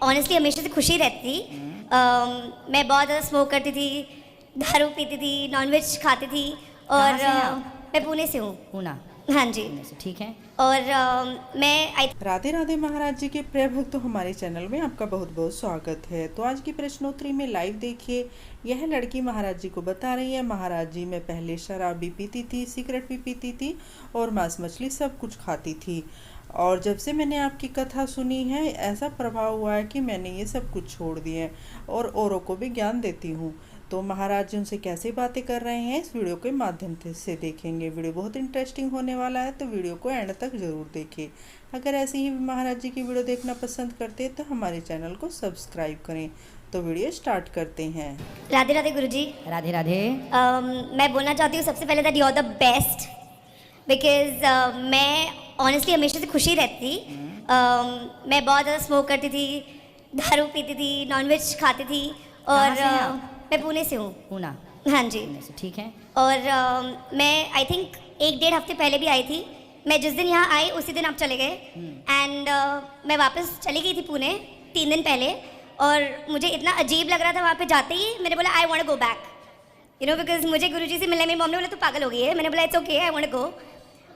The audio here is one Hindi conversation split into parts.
ऑनेस्टली हमेशा से खुशी रहती थी। मैं बहुत ज़्यादा स्मोक करती थी, दारू पीती थी, नॉनवेज खाती थी और मैं पुणे से हूँ। पूना? हाँ जी। ठीक है। और मैं राधे राधे महाराज जी के प्रिय भक्तों, हमारे चैनल में आपका बहुत बहुत स्वागत है। तो आज की प्रश्नोत्तरी में लाइव देखिए। यह लड़की महाराज जी को बता रही है, महाराज जी मैं पहले शराब भी पीती थी, सिगरेट भी पीती थी और मांस मछली सब कुछ खाती थी, और जब से मैंने आपकी कथा सुनी है ऐसा प्रभाव हुआ है कि मैंने ये सब कुछ छोड़ दिए और औरों को भी ज्ञान देती हूँ। तो महाराज जी उनसे कैसे बातें कर रहे हैं इस वीडियो के माध्यम से देखेंगे। वीडियो बहुत इंटरेस्टिंग होने वाला है, तो वीडियो को एंड तक ज़रूर देखें। अगर ऐसे ही महाराज जी की वीडियो देखना पसंद करते हैं तो हमारे चैनल को सब्सक्राइब करें। तो वीडियो स्टार्ट करते हैं। राधे राधे गुरुजी। राधे राधे। मैं बोलना चाहती हूँ सबसे पहले that you are the best, because मैं ऑनेस्टली हमेशा से खुशी रहती थी। मैं बहुत ज़्यादा स्मोक करती थी, दारू पीती थी, नॉनवेज खाती थी और मैं पुणे से हूँ। पूना? हाँ जी। ठीक है। और मैं आई थिंक 1-1.5 हफ्ते पहले भी आई थी। मैं जिस दिन यहाँ आई उसी दिन आप चले गए एंड मैं वापस चली गई थी पुणे 3 दिन पहले, और मुझे इतना अजीब लग रहा था वहाँ पे जाते ही। मैंने बोला I want to go back, you know, because मुझे गुरुजी से मिलने, मेरी मम्मी ने बोला तू पागल हो गई है। मैंने बोला it's okay, I want to go.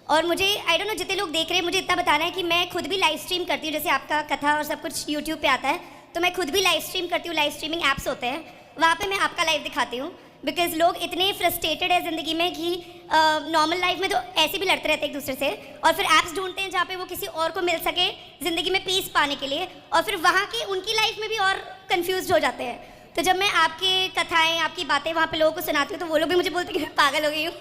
और मुझे आई डोंट नो जितने लोग देख रहे हैं मुझे इतना बताना है कि मैं खुद भी लाइव स्ट्रीम करती हूँ, जैसे आपका कथा और सब कुछ यूट्यूब पे आता है, तो मैं खुद भी लाइव स्ट्रीम करती हूँ। लाइव स्ट्रीमिंग ऐप्स होते हैं, वहाँ पे मैं आपका लाइव दिखाती हूँ, बिकॉज लोग इतने फ्रस्ट्रेटेड है ज़िंदगी में कि नॉर्मल लाइफ में तो ऐसे भी लड़ते रहते हैं एक दूसरे से, और फिर ऐप्स ढूंढते हैं जहाँ पे वो किसी और को मिल सके ज़िंदगी में पीस पाने के लिए, और फिर वहाँ की उनकी लाइफ में भी और कन्फ्यूज हो जाते हैं। तो जब मैं आपके कथाएँ, आपकी बातें वहाँ पे लोगों को सुनाती हूँ तो वो लोग भी मुझे बोलते हैं कि मैं पागल हो गई हूँ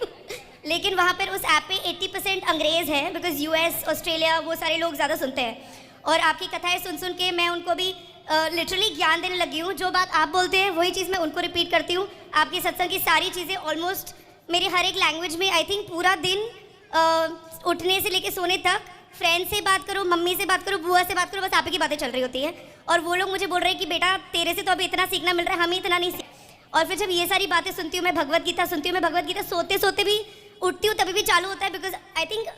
लेकिन वहाँ पर उस ऐप पे 80% अंग्रेज़ हैं, बिकॉज US, ऑस्ट्रेलिया, वो सारे लोग ज़्यादा सुनते हैं, और आपकी कथाएँ सुन सुन के मैं उनको भी लिटरली ज्ञान देने लगी हूँ। जो बात आप बोलते हैं वही चीज़ मैं उनको रिपीट करती हूँ। आपकी सत्संग की सारी चीज़ें ऑलमोस्ट मेरी हर एक लैंग्वेज में, आई थिंक पूरा दिन उठने से लेके सोने तक, फ्रेंड से बात करो, मम्मी से बात करो, बुआ से बात करो, बस आप ही की बातें चल रही होती हैं, और वो लोग मुझे बोल रहे हैं कि बेटा तेरे से तो अभी इतना सीखना मिल रहा है, हमें इतना नहीं सीख। और फिर जब ये सारी बातें सुनती हूँ, मैं भगवत गीता सुनती हूँ, मैं भगवत गीता सोते सोते भी उठती हूँ तभी भी चालू होता है, बिकॉज आई थिंक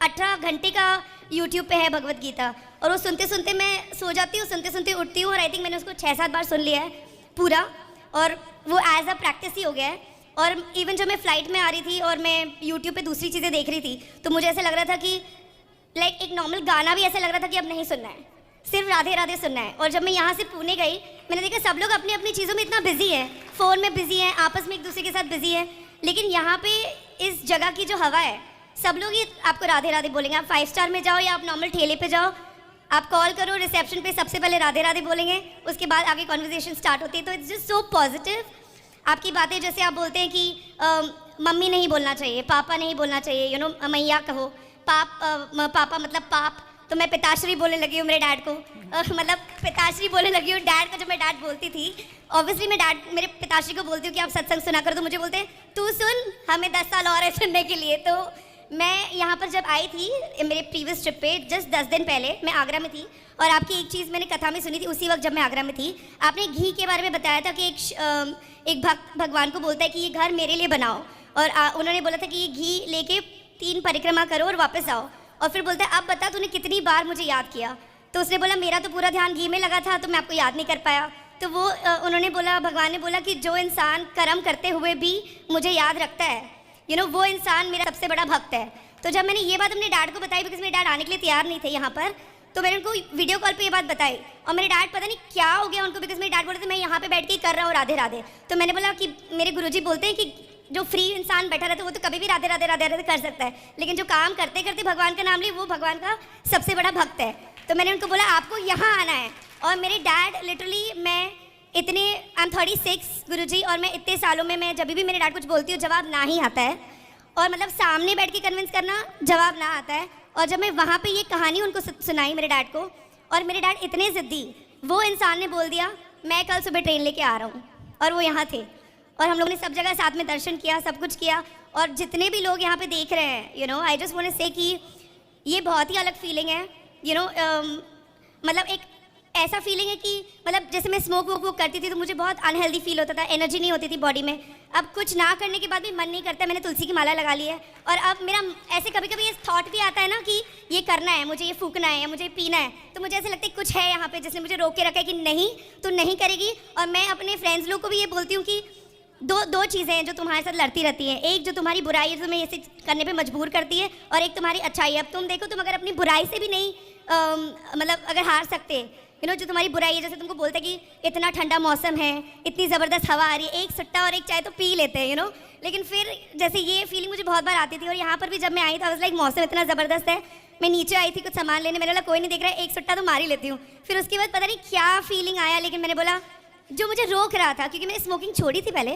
18 घंटे का यूट्यूब पे है भगवत गीता, और वो सुनते सुनते मैं सो जाती हूँ, सुनते सुनते उठती हूँ, और आई थिंक मैंने उसको 6-7 बार सुन लिया है पूरा, और वो एज अ प्रैक्टिस ही हो गया है। और इवन जब मैं फ़्लाइट में आ रही थी और मैं यूट्यूब पे दूसरी चीज़ें देख रही थी तो मुझे ऐसा लग रहा था कि लाइक एक नॉर्मल गाना भी ऐसा लग रहा था कि अब नहीं सुनना है, सिर्फ राधे राधे सुनना है। और जब मैं यहाँ से पुणे गई, मैंने देखा सब लोग अपनी अपनी चीज़ों में इतना बिजी हैं, फ़ोन में बिजी हैं, आपस में एक दूसरे के साथ बिजी हैं, लेकिन यहाँ पे इस जगह की जो हवा है, सब लोग ये आपको राधे राधे बोलेंगे। आप 5 स्टार में जाओ या आप नॉर्मल ठेले पे जाओ, आप कॉल करो रिसेप्शन पे, सबसे पहले राधे राधे बोलेंगे, उसके बाद आगे कॉन्वर्जेशन स्टार्ट होती है। तो इट्स जस्ट सो पॉजिटिव। आपकी बातें, जैसे आप बोलते हैं कि मम्मी नहीं बोलना चाहिए, पापा नहीं बोलना चाहिए, यू नो, मैया कहो, पापा मतलब पाप, तो मैं पिताश्री बोलने लगी हूँ मेरे डैड को, मतलब पिताश्री बोलने लगी हूँ डैड को। जब मैं डैड बोलती थी, ऑब्वियसली मैं डैड मेरे पिताश्री को बोलती हूँ कि आप सत्संग सुना करो, तो मुझे बोलते हैं तू सुन, हमें 10 साल और है सुनने के लिए। तो मैं यहाँ पर जब आई थी मेरे प्रीवियस ट्रिप पे, जस्ट 10 दिन पहले मैं आगरा में थी, और आपकी एक चीज़ मैंने कथा में सुनी थी उसी वक्त जब मैं आगरा में थी। आपने घी के बारे में बताया था कि एक भक्त भगवान को बोलता है कि ये घर मेरे लिए बनाओ, और उन्होंने बोला था कि ये घी लेके 3 परिक्रमा करो और वापस आओ, और फिर बोलता है अब बता तूने कितनी बार मुझे याद किया। तो उसने बोला मेरा तो पूरा ध्यान घी में लगा था तो मैं आपको याद नहीं कर पाया। तो वो उन्होंने बोला, भगवान ने बोला कि जो इंसान कर्म करते हुए भी मुझे याद रखता है, यू नो, वो इंसान मेरा सबसे बड़ा भक्त है। तो जब मैंने ये बात अपने डैड को बताई, बिकॉज मेरे डैड आने के लिए तैयार नहीं थे यहाँ पर, तो मैंने उनको वीडियो कॉल पे ये बात बताई, और मेरे डैड पता नहीं क्या हो गया उनको, बिकॉज मेरे डैड बोले थे मैं यहाँ पे बैठ के ही कर रहा हूँ राधे राधे। तो मैंने बोला कि मेरे गुरुजी बोलते हैं कि जो फ्री इंसान बैठा रहता है वो तो कभी भी राधे राधे राधे राधे कर सकता है, लेकिन जो काम करते करते भगवान का नाम ले वो भगवान का सबसे बड़ा भक्त है। तो मैंने उनको बोला आपको यहाँ आना है, और मेरे डैड लिटरली, मैं इतने आई एम 36 गुरुजी, और मैं इतने सालों में मैं जब भी मेरे डैड कुछ बोलती हूँ जवाब ना ही आता है, और मतलब सामने बैठ के कन्विंस करना जवाब ना आता है। और जब मैं वहाँ पे ये कहानी उनको सुनाई मेरे डैड को, और मेरे डैड इतने ज़िद्दी, वो इंसान ने बोल दिया मैं कल सुबह ट्रेन लेके आ रहा हूँ, और वो यहाँ थे, और हम लोगों ने सब जगह साथ में दर्शन किया, सब कुछ किया। और जितने भी लोग यहाँ पे देख रहे हैं, you know, I just want to say कि ये बहुत ही अलग फीलिंग है, यू नो, मतलब एक ऐसा फीलिंग है कि मतलब जैसे मैं स्मोक वोक करती थी तो मुझे बहुत अनहेल्दी फील होता था, एनर्जी नहीं होती थी बॉडी में। अब कुछ ना करने के बाद भी मन नहीं करता, मैंने तुलसी की माला लगा ली है। और अब मेरा ऐसे कभी कभी ये थॉट भी आता है ना कि ये करना है, मुझे ये फूकना है या मुझे पीना है, तो मुझे ऐसा लगता है कुछ है यहाँ पे जिसने मुझे रोक के रखा है कि नहीं तो नहीं करेगी। और मैं अपने फ्रेंड्स लोग को भी ये बोलती हूँ कि दो चीज़ें हैं जो तुम्हारे साथ लड़ती रहती हैं। एक जो तुम्हारी बुराई है जो तुम्हें ऐसे करने पे मजबूर करती है, और एक तुम्हारी अच्छाई है। अब तुम देखो, तुम अगर अपनी बुराई से भी नहीं मतलब अगर हार सकते, जो तुम्हारी बुराई है, जैसे तुमको बोलते कि इतना ठंडा मौसम है, इतनी ज़बरदस्त हवा आ रही है, एक सुट्टा और एक चाय तो पी लेते हैं लेकिन फिर जैसे ये फीलिंग मुझे बहुत बार आती थी। और यहाँ पर भी जब मैं आई था लाइक मौसम इतना ज़बरदस्त है, मैं नीचे आई थी कुछ सामान लेने, मैंने बोला कोई नहीं देख रहा है, एक सुट्टा तो मार ही लेती हूँ। फिर उसके बाद पता नहीं क्या फीलिंग आया, लेकिन मैंने बोला जो मुझे रोक रहा था, क्योंकि मैंने स्मोकिंग छोड़ी थी पहले,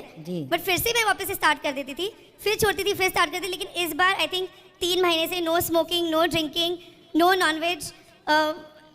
बट फिर से मैं वापस स्टार्ट कर देती थी, फिर छोड़ती थी, फिर स्टार्ट करती थी। लेकिन इस बार आई थिंक 3 महीने से no smoking, no drinking, no non veg.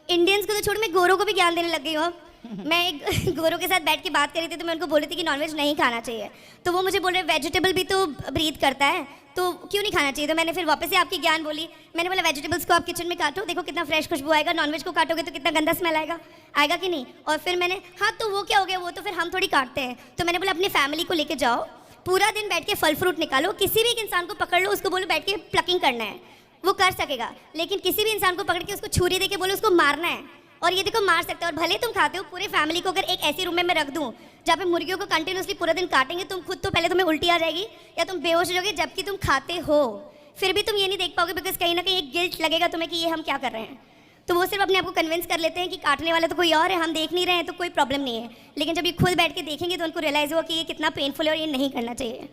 Indians को तो छोड़, मैं गोरों को भी ज्ञान देने लग गई हूँ अब। मैं एक गोरों के साथ बैठ के बात कर रही थी तो मैं उनको बोल रही थी कि नॉनवेज नहीं खाना चाहिए, तो वो मुझे बोल रहे वेजिटेबल भी तो ब्रीथ करता है तो क्यों नहीं खाना चाहिए। तो मैंने फिर वापस से आपकी ज्ञान बोली, मैंने बोला वेजिटेबल्स को आप किचन में काटो, देखो कितना फ्रेश खुशबू आएगा, नॉनवेज को काटोगे तो कितना गंदा स्मेल आएगा कि नहीं। और फिर मैंने हाँ तो वो क्या हो गया, वो तो फिर हम थोड़ी काटते हैं। तो मैंने बोला अपनी फैमिली को लेके जाओ, पूरा दिन बैठ के फल फ्रूट निकालो, किसी भी एक इंसान को पकड़ लो, उसको बोलो बैठ के प्लकिंग करना है, वो कर सकेगा। लेकिन किसी भी इंसान को पकड़ के उसको छुरी दे के बोलो उसको मारना है, और ये देखो मार सकते हो। और भले तुम खाते हो, पूरे फैमिली को अगर एक ऐसी रूम में मैं रख दूं जहाँ पे मुर्गियों को कंटिन्यूसली पूरा दिन काटेंगे, तुम खुद तो पहले तुम्हें उल्टी आ जाएगी या तुम बेहोश हो जाओगे जबकि तुम खाते हो, फिर भी तुम ये नहीं देख पाओगे, बिकॉज कहीं ना कहीं एक गिल्ट लगेगा तुम्हें कि ये हम क्या कर रहे हैं। तो वो सिर्फ अपने आप को कन्विंस कर लेते हैं कि काटने वाला तो कोई और है, हम देख नहीं रहे हैं तो कोई प्रॉब्लम नहीं है। लेकिन जब ये खुद बैठ के देखेंगे तो उनको रियलाइज हुआ कि ये कितना पेनफुल है और ये नहीं करना चाहिए।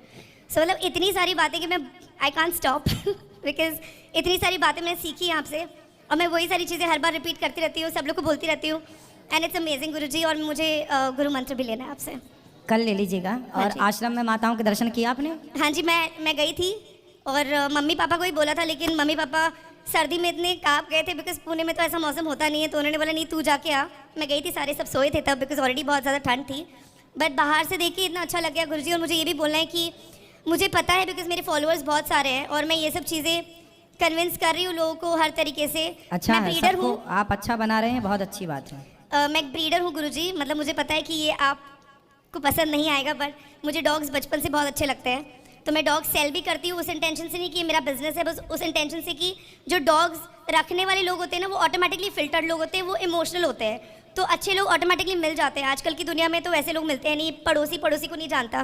सो मतलब इतनी सारी बातें कि मैं आई कांट स्टॉप बिकॉज इतनी सारी बातें मैंने सीखी आपसे, और मैं वही सारी चीज़ें हर बार रिपीट करती रहती हूँ, सब लोग को बोलती रहती हूँ। एंड इट्स अमेजिंग गुरुजी, और मुझे गुरु मंत्र भी लेना है आपसे। कल ले लीजिएगा। और आश्रम में माताओं के दर्शन किया आपने? हाँ जी, मैं गई थी और मम्मी पापा को ही बोला था, लेकिन मम्मी पापा सर्दी में इतने काँप गए थे, बिकॉज पुणे में तो ऐसा मौसम होता नहीं है, तो उन्होंने बोला नहीं तू जाके आ। मैं गई थी, सारे सब सोए थे तब, बिकॉज ऑलरेडी बहुत ज़्यादा ठंड थी, बट बाहर से देख के इतना अच्छा लग गया गुरुजी। और मुझे ये भी बोलना है कि मुझे पता है, बिकॉज मेरे फॉलोअर्स बहुत सारे हैं और मैं ये सब चीज़ें कन्विंस कर रही हूँ लोगों को हर तरीके से। अच्छा मैं है, ब्रीडर हूँ, आप अच्छा बना रहे हैं, बहुत अच्छी बात है। मैं एक ब्रीडर हूँ गुरुजी, मतलब मुझे पता है कि ये आपको पसंद नहीं आएगा, बट मुझे डॉग्स बचपन से बहुत अच्छे लगते हैं, तो मैं डॉग सेल भी करती हूँ उस इंटेंशन से नहीं कि ये मेरा बिजनेस है, बस उस इंटेंशन से कि जो डॉग्स रखने वाले लोग होते हैं ना, वो ऑटोमेटिकली फिल्टर्ड लोग होते हैं, वो इमोशनल होते हैं, तो अच्छे लोग ऑटोमेटिकली मिल जाते हैं। आजकल की दुनिया में तो वैसे लोग मिलते हैं नहीं, पड़ोसी को नहीं जानता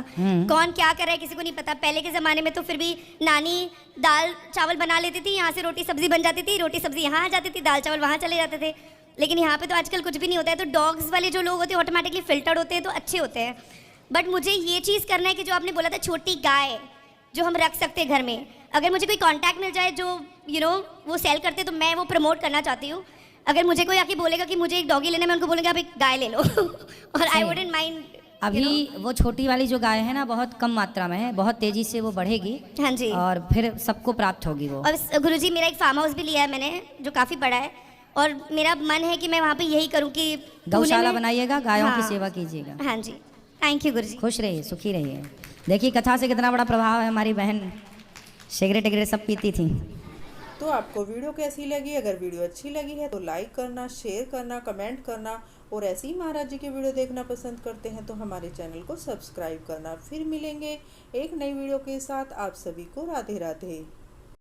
कौन क्या कर रहा है, किसी को नहीं पता। पहले के ज़माने में तो फिर भी नानी दाल चावल बना लेती थी, यहाँ से रोटी सब्जी बन जाती थी, रोटी सब्जी यहाँ आ जाती थी, दाल चावल वहाँ चले जाते थे। लेकिन यहाँ पे तो आजकल कुछ भी नहीं होता है, तो डॉग्स वाले जो लोग होते हैं ऑटोमेटिकली फिल्टर्ड होते हैं, तो अच्छे होते हैं। बट मुझे ये चीज़ करना है कि जो आपने बोला था छोटी गाय जो हम रख सकते हैं घर में, अगर मुझे कोई कांटेक्ट मिल जाए जो वो सेल करते, तो मैं वो प्रमोट करना चाहती हूँ। अगर मुझे कोई आके बोलेगा कि मुझे एक डॉगी लेना है, मैं उनको बोलूँगी आप एक गाय ले लो और आई वुडंट माइंड। अभी वो छोटी वाली जो गाय है ना, बहुत कम मात्रा में है, बहुत तेजी से वो बढ़ेगी। हाँ जी, और फिर सबको प्राप्त होगी वो। और गुरुजी मेरा एक फार्म हाउस भी लिया है मैंने, जो काफ़ी बड़ा है, और मेरा मन है कि मैं वहाँ पे यही करूँ कि गौशाला बनाइएगा, गायों की सेवा कीजिएगा। हाँ जी, थैंक यू गुरुजी। खुश रहिए, सुखी रहिए। देखिए कथा से कितना बड़ा प्रभाव है। हमारी बहन सिगरेट वगैरह सब पीती थी। तो आपको वीडियो कैसी लगी? अगर वीडियो अच्छी लगी है तो लाइक करना, शेयर करना, कमेंट करना, और ऐसे ही महाराज जी के वीडियो देखना पसंद करते हैं तो हमारे चैनल को सब्सक्राइब करना। फिर मिलेंगे एक नई वीडियो के साथ। आप सभी को राधे राधे।